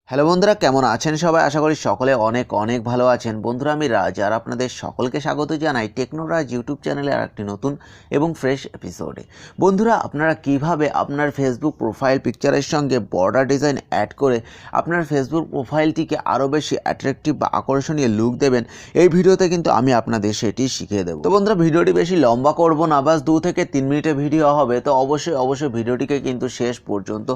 Hello বন্ধুরা, কেমন আছেন সবাই? আশা করি সকলে অনেক অনেক ভালো আছেন। বন্ধুরা, আমি রাজ আর আপনাদের সকলকে স্বাগত জানাই টেকনো রাজ ইউটিউব চ্যানেলে আর একটি নতুন এবং ফ্রেশ এপিসোডে। বন্ধুরা, আপনারা কিভাবে আপনার ফেসবুক প্রোফাইল পিকচারের সঙ্গে বর্ডার ডিজাইন অ্যাড করে আপনার ফেসবুক প্রোফাইলটিকে আরও বেশি অ্যাট্রাকটিভ বা আকর্ষণীয় লুক দেবেন, এই ভিডিওতে কিন্তু আমি আপনাদের সেটি শিখিয়ে দেবো। তো বন্ধুরা, ভিডিওটি বেশি লম্বা করব না, বাস 2 থেকে 3 মিনিটের ভিডিও হবে। তো অবশ্যই ভিডিওটিকে কিন্তু শেষ পর্যন্ত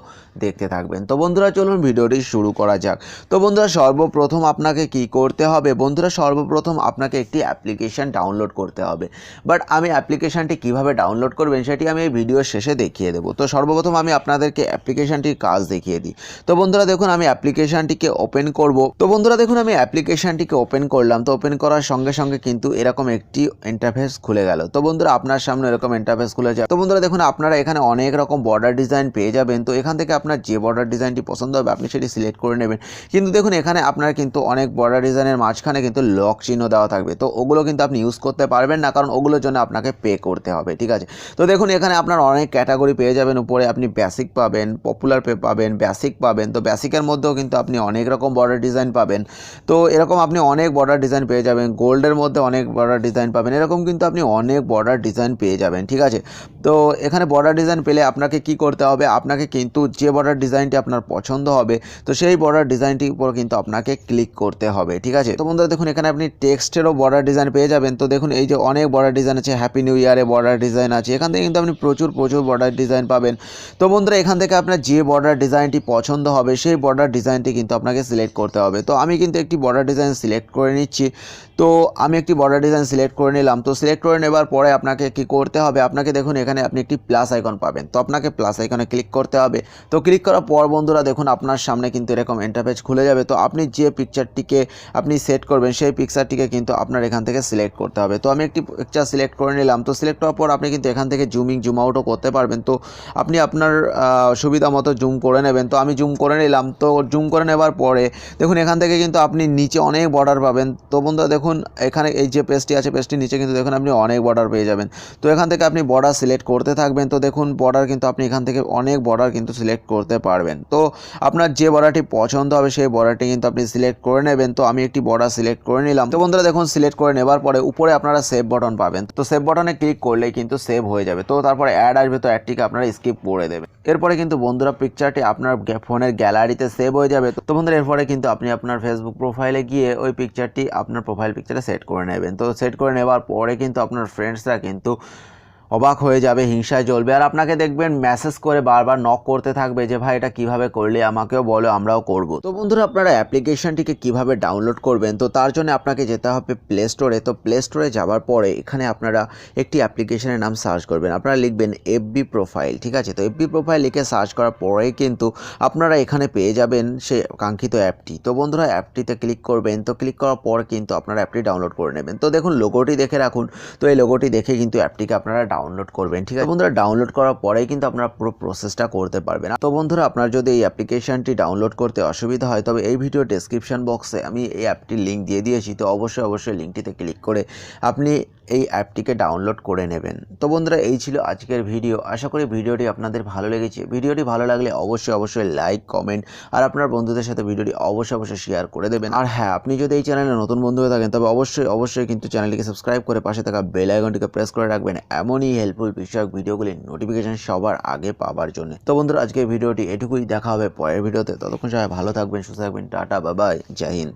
দেখতে থাকবেন। তো বন্ধুরা, চলুন ভিডিওটি শুরু করা যাক। তো বন্ধুরা, সর্বপ্রথম আপনাকে কি করতে হবে? বন্ধুরা, সর্বপ্রথম আপনাকে একটি অ্যাপ্লিকেশন ডাউনলোড করতে হবে। বাট আমি অ্যাপ্লিকেশনটি কিভাবে ডাউনলোড করবেন সেটি আমি এই ভিডিওর শেষে দেখিয়ে দেবো। তো সর্বপ্রথম আমি আপনাদেরকে অ্যাপ্লিকেশনটির কাজ দেখিয়ে দিই। তো বন্ধুরা দেখুন, আমি অ্যাপ্লিকেশনটিকে ওপেন করব। তো বন্ধুরা দেখুন, আমি অ্যাপ্লিকেশনটিকে ওপেন করলাম। তো ওপেন করার সঙ্গে সঙ্গে কিন্তু এরকম একটি ইন্টারফেস খুলে গেল। তো বন্ধুরা, আপনার সামনে এরকম ইন্টারফেস খুলে যায়। তো বন্ধুরা দেখুন, আপনারা এখানে অনেক রকম বর্ডার ডিজাইন পেয়ে যাবেন। তো এখান থেকে আপনার যে বর্ডার ডিজাইনটি পছন্দ হবে আপনি সেটি সিলেক্ট করে নেবেন। কিন্তু দেখুন, এখানে আপনার কিন্তু অনেক বর্ডার ডিজাইনের মাঝখানে কিন্তু লক চিহ্ন দেওয়া থাকবে। তো ওগুলো কিন্তু আপনি ইউজ করতে পারবেন না, কারণ ওগুলোর জন্য আপনাকে পে করতে হবে। ঠিক আছে? তো দেখুন, এখানে আপনার অনেক ক্যাটাগরি পেয়ে যাবেন। উপরে আপনি বেসিক পাবেন, পপুলার পাবেন, বেসিক পাবেন। তো বেসিকের মধ্যেও কিন্তু আপনি অনেক রকম বর্ডার ডিজাইন পাবেন। তো এরকম আপনি অনেক বর্ডার ডিজাইন পেয়ে যাবেন। গোল্ডের মধ্যে অনেক বর্ডার ডিজাইন পাবেন। এরকম কিন্তু আপনি অনেক বর্ডার ডিজাইন পেয়ে যাবেন। ঠিক আছে? তো এখানে বর্ডার ডিজাইন পেলে আপনাকে কি করতে হবে? আপনাকে কিন্তু যে বর্ডার ডিজাইনটি আপনার পছন্দ হবে, তো সেই বর্ডার ডিজাইনটির উপর কিন্তু আপনাকে ক্লিক করতে হবে। ঠিক আছে? তো বন্ধুরা দেখুন, এখানে আপনি টেক্সটেরও বর্ডার ডিজাইন পেয়ে যাবেন। তো দেখুন, এই যে অনেক বর্ডার ডিজাইন আছে, হ্যাপি নিউ ইয়ারে বর্ডার ডিজাইন আছে। এখান থেকে কিন্তু আপনি প্রচুর বর্ডার ডিজাইন পাবেন। তো বন্ধুরা, এখান থেকে আপনার যে বর্ডার ডিজাইনটি পছন্দ হবে সেই বর্ডার ডিজাইনটি কিন্তু আপনাকে সিলেক্ট করতে হবে। তো আমি কিন্তু একটি বর্ডার ডিজাইন সিলেক্ট করে নিচ্ছি। তো আমি একটি বর্ডার ডিজাইন সিলেক্ট করে নিলাম। তো সিলেক্ট করে নেবার পরে আপনাকে কি করতে হবে? আপনাকে দেখুন, এখানে আপনি একটি প্লাস আইকন পাবেন। তো আপনাকে প্লাস আইকনে ক্লিক করতে হবে। তো ক্লিক করার পর বন্ধুরা দেখুন, আপনার সামনে কিন্তু এরকম ইন্টারফেস খুলে যাবে। তো আপনি যে পিকচারটিকে আপনি সেট করবেন সেই পিকচারটিকে কিন্তু আপনার এখান থেকে সিলেক্ট করতে হবে। তো আমি একটি পিকচার সিলেক্ট করে নিলাম। তো সিলেক্ট করার পর আপনি কিন্তু এখান থেকে জুম আউটও করতে পারবেন। তো আপনি আপনার সুবিধা মতো জুম করে নেবেন। তো আমি জুম করে নিলাম। তো জুম করে নেবার পরে দেখুন, এখান থেকে কিন্তু আপনি নিচে অনেক বর্ডার পাবেন। তো বন্ধুরা দেখুন, এখানে এই যে পেজটি আছে, পেজটির নিচে কিন্তু দেখুন আপনি অনেক বর্ডার পেয়ে যাবেন। তো এখান থেকে আপনি বর্ডার সিলেক্ট করতে থাকবেন। তো দেখুন, বর্ডার কিন্তু আপনি এখান থেকে অনেক বর্ডার কিন্তু সিলেক্ট করতে পারবেন। তো আপনার যে বর্ডারটি পছন্দ হবে সেই বর্ডারটি কিন্তু আপনি সিলেক্ট করে নেবেন। তো আমি একটি বর্ডার সিলেক্ট করে নিলাম। তো বন্ধুরা দেখুন, সিলেক্ট করে নেবার পরে উপরে আপনারা সেভ বাটন পাবেন। তো সেভ বাটনে ক্লিক করলেই কিন্তু সেভ হয়ে যাবে। তো তারপরে অ্যাড আসবে, তো অ্যাডটিকে আপনারা স্কিপ করে দেবেন। এরপরে কিন্তু বন্ধুরা পিকচারটি আপনার ফোনের গ্যালারিতে সেভ হয়ে যাবে। তো বন্ধুরা, এরপরে কিন্তু আপনি আপনার ফেসবুক প্রোফাইলে গিয়ে ওই পিকচারটি আপনার প্রোফাইল পিকচারে সেট করে নেবেন। তো সেট করে নেবার পরে কিন্তু আপনার ফ্রেন্ডসরা কিন্তু অবাক হয়ে যাবে, হিংসায় জ্বলবে, আর আপনাকে দেখবেন মেসেজ করে বারবার নক করতে থাকবে যে ভাই এটা কিভাবে করলে, আমাকেও বলো, আমরাও করব। তো বন্ধুরা, আপনারা অ্যাপ্লিকেশনটিকে কিভাবে ডাউনলোড করবেন? তো তার জন্য আপনাকে যেতে হবে প্লে স্টোরে। তো প্লে স্টোরে যাওয়ার পরে এখানে আপনারা একটি অ্যাপ্লিকেশনের নাম সার্চ করবেন। আপনারা লিখবেন এফবি প্রোফাইল। ঠিক আছে? তো এফবি প্রোফাইল লিখে সার্চ করার পরেই কিন্তু আপনারা এখানে পেয়ে যাবেন সে কাঙ্ক্ষিত অ্যাপটি। তো বন্ধুরা, অ্যাপটিতে ক্লিক করবেন। তো ক্লিক করার পর কিন্তু আপনারা অ্যাপটি ডাউনলোড করে নেবেন। তো দেখুন, লোগোটি দেখে রাখুন। তো এই লোগোটি দেখে কিন্তু অ্যাপটিকে আপনারা ডাউনলোড করবেন। ঠিক আছে বন্ধুরা, ডাউনলোড করার পরেই কিন্তু আপনারা পুরো প্রসেসটা করতে পারবেন। তো বন্ধুরা, আপনার যদি এই অ্যাপ্লিকেশনটি ডাউনলোড করতে অসুবিধা হয়, তবে এই ভিডিও ডেসক্রিপশন বক্সে আমি এই অ্যাপটির লিঙ্ক দিয়ে দিয়েছি। তো অবশ্যই লিঙ্কটিতে ক্লিক করে আপনি এই অ্যাপটিকে ডাউনলোড করে নেবেন। তো বন্ধুরা, এই ছিল আজকের ভিডিও। আশা করি ভিডিওটি আপনাদের ভালো লেগেছে। ভিডিওটি ভালো লাগলে অবশ্যই লাইক, কমেন্ট আর আপনার বন্ধুদের সাথে ভিডিওটি অবশ্যই শেয়ার করে দেবেন। আর হ্যাঁ, আপনি যদি এই চ্যানেলে নতুন বন্ধু হয়ে থাকেন তবে অবশ্যই কিন্তু চ্যানেলটিকে সাবস্ক্রাইব করে পাশে থাকা বেল আইকনটিকে প্রেস করে রাখবেন এমনই হেল্পফুল বিষয়ক ভিডিওগুলির নোটিফিকেশন সবার আগে পাওয়ার জন্য। তো বন্ধুরা, আজকের ভিডিওটি এটুকুই। দেখা হবে পরের ভিডিওতে। ততক্ষণ সবাই ভালো থাকবেন, সুস্থ থাকবেন। টাটা, বাই বাই, জয় হিন্দ।